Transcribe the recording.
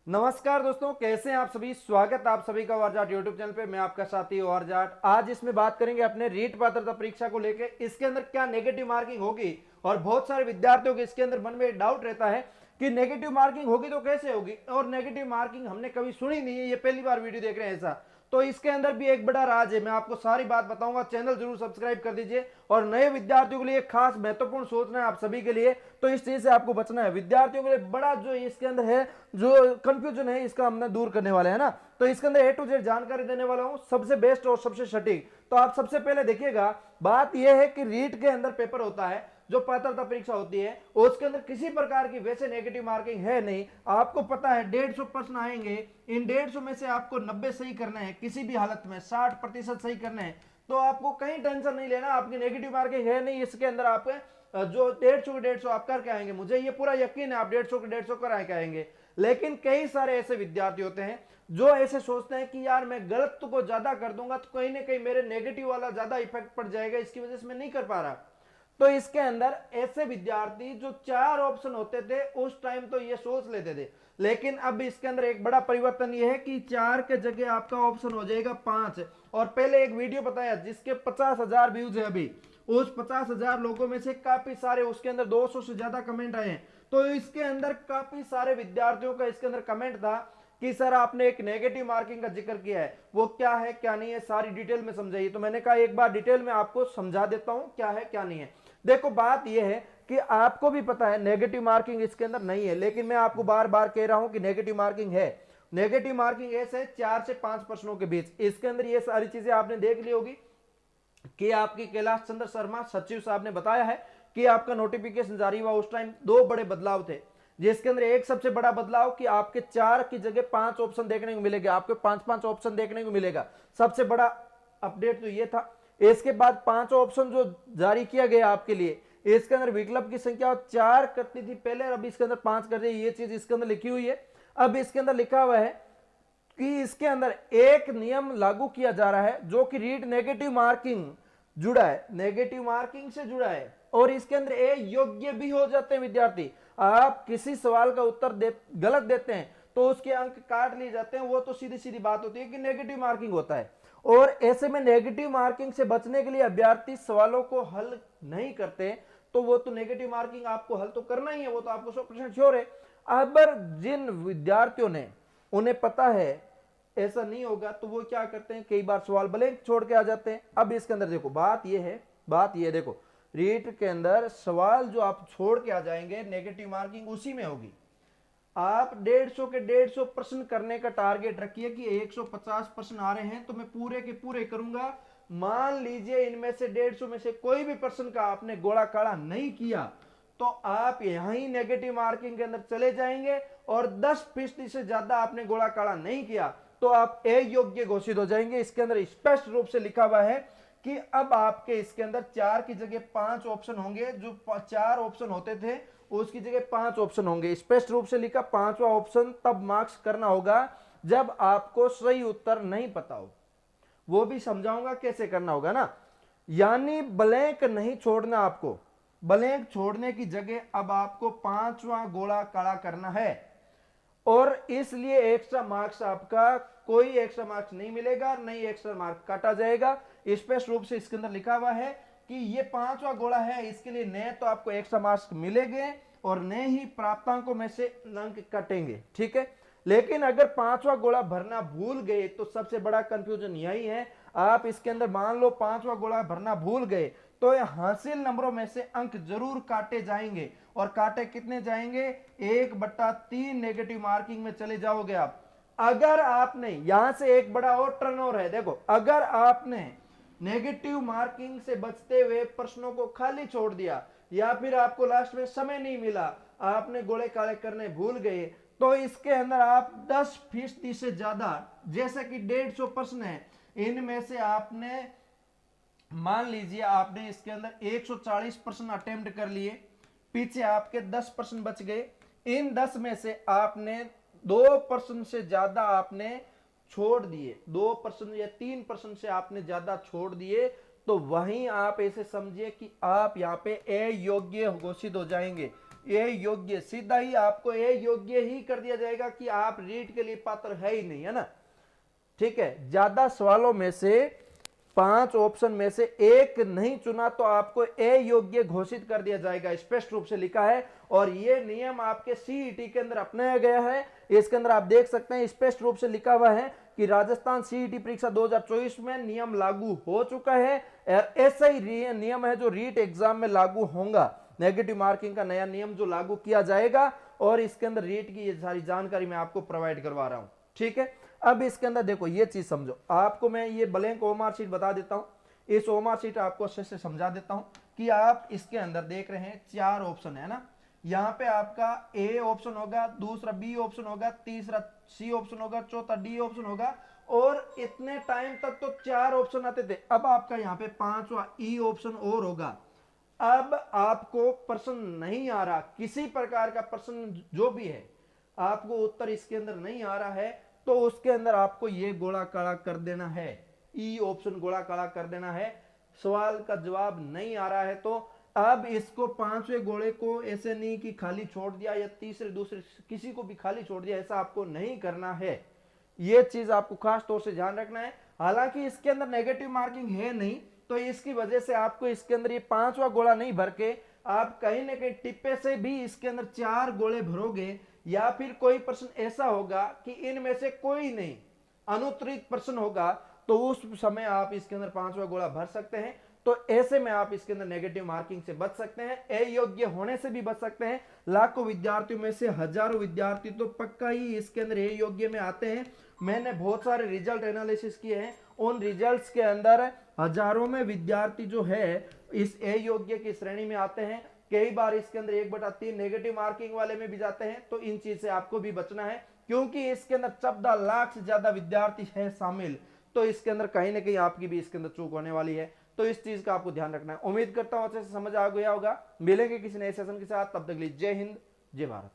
नमस्कार दोस्तों, कैसे हैं आप सभी। स्वागत है आप सभी का ओआर जाट यूट्यूब चैनल पे। मैं आपका साथी ओआर जाट। आज इसमें बात करेंगे अपने रीट पात्रता परीक्षा को लेकर, इसके अंदर क्या नेगेटिव मार्किंग होगी। और बहुत सारे विद्यार्थियों के इसके अंदर मन में डाउट रहता है कि नेगेटिव मार्किंग होगी तो कैसे होगी, और नेगेटिव मार्किंग हमने कभी सुनी नहीं है, ये पहली बार वीडियो देख रहे हैं ऐसा। तो इसके अंदर भी एक बड़ा राज है, मैं आपको सारी बात बताऊंगा। चैनल जरूर सब्सक्राइब कर दीजिए। और नए विद्यार्थियों के लिए खास महत्वपूर्ण सोचना है आप सभी के लिए, तो इस चीज से आपको बचना है। विद्यार्थियों के लिए बड़ा जो इसके अंदर है, जो कंफ्यूजन है, इसका हमने दूर करने वाले हैं ना। तो इसके अंदर ए टू जेड जानकारी देने वाला हूं, सबसे बेस्ट और सबसे सटीक। तो आप सबसे पहले देखिएगा, बात यह है कि रीट के अंदर पेपर होता है, जो पात्रता परीक्षा होती है, उसके अंदर किसी प्रकार की वैसे नेगेटिव मार्किंग है नहीं। आपको पता है 150 प्रश्न आएंगे, इन 150 में से आपको 90 सही करना है, किसी भी हालत में 60% सही करना है। तो आपको कहीं टेंशन नहीं लेना, आपकी नेगेटिव मार्किंग है नहीं। इसके अंदर आप जो 150 के 150 आप करके आएंगे, मुझे ये पूरा यकीन है आप 150 के 150 कर के आएंगे। लेकिन कई सारे ऐसे विद्यार्थी होते हैं जो ऐसे सोचते हैं कि यार मैं गलत को ज्यादा कर दूंगा तो कहीं ना कहीं मेरे नेगेटिव वाला ज्यादा इफेक्ट पड़ जाएगा, इसकी वजह से मैं नहीं कर पा रहा। तो इसके अंदर ऐसे विद्यार्थी जो 4 ऑप्शन होते थे उस टाइम तो ये सोच लेते थे, लेकिन अब इसके अंदर एक बड़ा परिवर्तन ये है कि 4 के जगह आपका ऑप्शन हो जाएगा 5। और पहले एक वीडियो बताया जिसके 50,000 व्यूज है अभी, उस 50,000 लोगों में से काफी सारे, उसके अंदर 200 से ज्यादा कमेंट आए हैं। तो इसके अंदर काफी सारे विद्यार्थियों का इसके अंदर कमेंट था कि सर आपने एक नेगेटिव मार्किंग का जिक्र किया है, वो क्या है क्या नहीं है, सारी डिटेल में समझाइए। तो मैंने कहा एक बार डिटेल में आपको समझा देता हूं क्या है क्या नहीं है। देखो बात यह है कि आपको भी पता है नेगेटिव मार्किंग इसके अंदर नहीं है, लेकिन मैं आपको बार बार कह रहा हूं कि नेगेटिव मार्किंग है। नेगेटिव मार्किंग ऐसे 4 से 5 प्रश्नों के बीच, इसके अंदर ये सारी चीजें आपने देख ली होगी कि आपकी कैलाश चंद्र शर्मा सचिव साहब ने बताया है कि आपका नोटिफिकेशन जारी हुआ उस टाइम 2 बड़े बदलाव थे, जिसके अंदर एक सबसे बड़ा बदलाव कि आपके 4 की जगह 5 ऑप्शन देखने को मिलेगा, आपके 5-5 ऑप्शन देखने को मिलेगा। सबसे बड़ा अपडेट तो ये था। इसके बाद 5 ऑप्शन जो जारी किया गया आपके लिए, इसके अंदर विकल्प की संख्या 4 करती थी पहले, अब इसके अंदर 5 कर दी। ये चीज इसके अंदर लिखी हुई है। अब इसके अंदर लिखा हुआ है कि इसके अंदर एक नियम लागू किया जा रहा है जो कि रीड नेगेटिव मार्किंग जुड़ा है, नेगेटिव मार्किंग से जुड़ा है। और इसके अंदर ए योग्य भी हो जाते हैं विद्यार्थी। आप किसी सवाल का उत्तर गलत देते हैं तो उसके अंक काट लिए जाते हैं, वो तो सीधी सीधी बात होती है कि नेगेटिव मार्किंग होता है। और ऐसे में नेगेटिव मार्किंग से बचने के लिए अभ्यर्थी सवालों को हल नहीं करते, तो वो तो नेगेटिव मार्किंग आपको हल तो करना ही है, वो तो आपको 100% श्योर है। अब जिन विद्यार्थियों ने, उन्हें पता है ऐसा नहीं होगा, तो वो क्या करते हैं, कई बार सवाल ब्लैंक छोड़ के आ जाते हैं। अब इसके अंदर देखो बात ये है, बात ये देखो, रीट के अंदर सवाल जो आप छोड़ के आ जाएंगे, नेगेटिव मार्किंग उसी में होगी। आप 150 के 150 प्रश्न करने का टारगेट रखिए कि 150 प्रश्न आ रहे हैं तो मैं पूरे के पूरे करूंगा। मान लीजिए इनमें से 150 में से कोई भी प्रश्न का आपने गोला काड़ा नहीं किया, तो आप यहीं नेगेटिव मार्किंग के अंदर चले जाएंगे। और 10% से ज्यादा आपने गोला काड़ा नहीं किया तो आप अयोग्य घोषित हो जाएंगे। इसके अंदर स्पष्ट रूप से लिखा हुआ है कि अब आपके इसके अंदर 4 की जगह 5 ऑप्शन होंगे, जो 4 ऑप्शन होते थे उसकी जगह 5 ऑप्शन होंगे। स्पष्ट रूप से लिखा, 5वां ऑप्शन तब मार्क्स करना होगा जब आपको सही उत्तर नहीं पता हो। वो भी समझाऊंगा कैसे करना होगा ना। यानी ब्लैंक नहीं छोड़ना आपको, ब्लैंक छोड़ने की जगह अब आपको 5वां गोला काड़ा करना है। और इसलिए एक्स्ट्रा मार्क्स आपका, कोई एक्स्ट्रा मार्क्स नहीं मिलेगा, नहीं एक्स्ट्रा मार्क्स काटा जाएगा। स्पष्ट रूप से इसके अंदर लिखा हुआ है कि ये 5वां गोला है, इसके लिए न तो आपको एक्स्ट्रा मार्क्स मिलेंगे और न ही प्राप्तांकों में से अंक कटेंगे, ठीक है। लेकिन अगर 5वां गोला भरना भूल गए तो सबसे बड़ा कंफ्यूजन यही है। आप इसके अंदर मान लो 5वां गोला भरना भूल गए तो हासिल नंबरों में से अंक जरूर काटे जाएंगे। और काटे कितने जाएंगे, 1/3 नेगेटिव मार्किंग में चले जाओगे आप। अगर आपने यहां से एक बड़ा और टर्नओवर है, देखो अगर आपने नेगेटिव मार्किंग से बचते हुए प्रश्नों को खाली छोड़ दिया, या फिर आपको लास्ट में समय नहीं मिला, आपने गोले काले करने भूल गए, तो इसके अंदर आप 10% से ज्यादा, जैसे कि 150 प्रश्न है, इनमें से आपने मान लीजिए आपने इसके अंदर 140% अटेम्प्ट कर लिए, पीछे आपके 10% बच गए। इन 10 में से आपने 2% से ज्यादा आपने छोड़ दिए, 2% या 3% से आपने ज्यादा छोड़ दिए, तो वहीं आप ऐसे समझिए कि आप यहां पे अयोग्य घोषित हो जाएंगे। ए योग्य, सीधा ही आपको ए योग्य ही कर दिया जाएगा कि आप रीट के लिए पात्र है ही नहीं, है ना। ठीक है, ज्यादा सवालों में से 5 ऑप्शन में से एक नहीं चुना तो आपको अयोग्य घोषित कर दिया जाएगा, स्पष्ट रूप से लिखा है। और ये नियम आपके सीईटी के अंदर अपनाया गया है। इसके अंदर आप देख सकते हैं स्पष्ट रूप से लिखा हुआ है कि राजस्थान सीईटी परीक्षा 2024 में नियम लागू हो चुका है। ऐसा ही नियम है जो रीट एग्जाम में लागू होगा, नेगेटिव मार्किंग का नया नियम जो लागू किया जाएगा। और इसके अंदर रीट की ये सारी जानकारी मैं आपको प्रोवाइड करवा रहा हूं। ठीक है, अब इसके अंदर देखो ये चीज समझो, आपको मैं ये ब्लैंक ओमार शीट बता देता हूं। इस ओमार शीट आपको अच्छे से समझा देता हूं कि आप इसके अंदर देख रहे हैं 4 ऑप्शन है ना। यहां पे आपका ए ऑप्शन होगा, दूसरा बी ऑप्शन होगा, तीसरा सी ऑप्शन होगा, चौथा डी ऑप्शन होगा। और इतने टाइम तक तो 4 ऑप्शन आते थे, अब आपका यहाँ पे 5वां ई ऑप्शन और होगा। अब आपको प्रश्न नहीं आ रहा, किसी प्रकार का प्रश्न जो भी है आपको उत्तर इसके अंदर नहीं आ रहा है, तो उसके अंदर आपको ये गोला काला कर देना है, ई ऑप्शन गोला काला कर देना है। सवाल का जवाब नहीं आ रहा है तो अब इसको 5वें गोले को ऐसे नहीं कि खाली छोड़ दिया या तीसरे दूसरे किसी को भी खाली छोड़ दिया, ऐसा आपको नहीं करना है। ये चीज आपको खास तौर से ध्यान रखना है। हालांकि इसके अंदर नेगेटिव मार्किंग है नहीं, तो इसकी वजह से आपको इसके अंदर ये 5वां गोला नहीं भर के आप कहीं ना कहीं टिप्पे से भी इसके अंदर 4 गोले भरोगे, या फिर कोई प्रश्न ऐसा होगा कि इनमें से कोई नहीं अनुत्तरित प्रश्न होगा, तो उस समय आप इसके अंदर 5वां गोला भर सकते हैं। तो ऐसे में आप इसके अंदर नेगेटिव मार्किंग से बच सकते हैं, अयोग्य होने से भी बच सकते हैं। लाखों विद्यार्थियों में से हजारों विद्यार्थी तो पक्का ही इसके अंदर अयोग्य में आते हैं। मैंने बहुत सारे रिजल्ट एनालिसिस किए हैं, उन रिजल्ट्स के अंदर हजारों में विद्यार्थी जो है इस अयोग्य की श्रेणी में आते हैं। कई बार इसके अंदर 1/3 नेगेटिव मार्किंग वाले में भी जाते हैं। तो इन चीज से आपको भी बचना है, क्योंकि इसके अंदर 14 लाख से ज्यादा विद्यार्थी है शामिल। तो इसके अंदर कहीं ना कहीं आपकी भी इसके अंदर चूक होने वाली है, तो इस चीज का आपको ध्यान रखना है। उम्मीद करता हूं अच्छे से समझ आ गया होगा। मिलेंगे किसी नए सेशन के साथ, तब तक के लिए जय हिंद, जय भारत।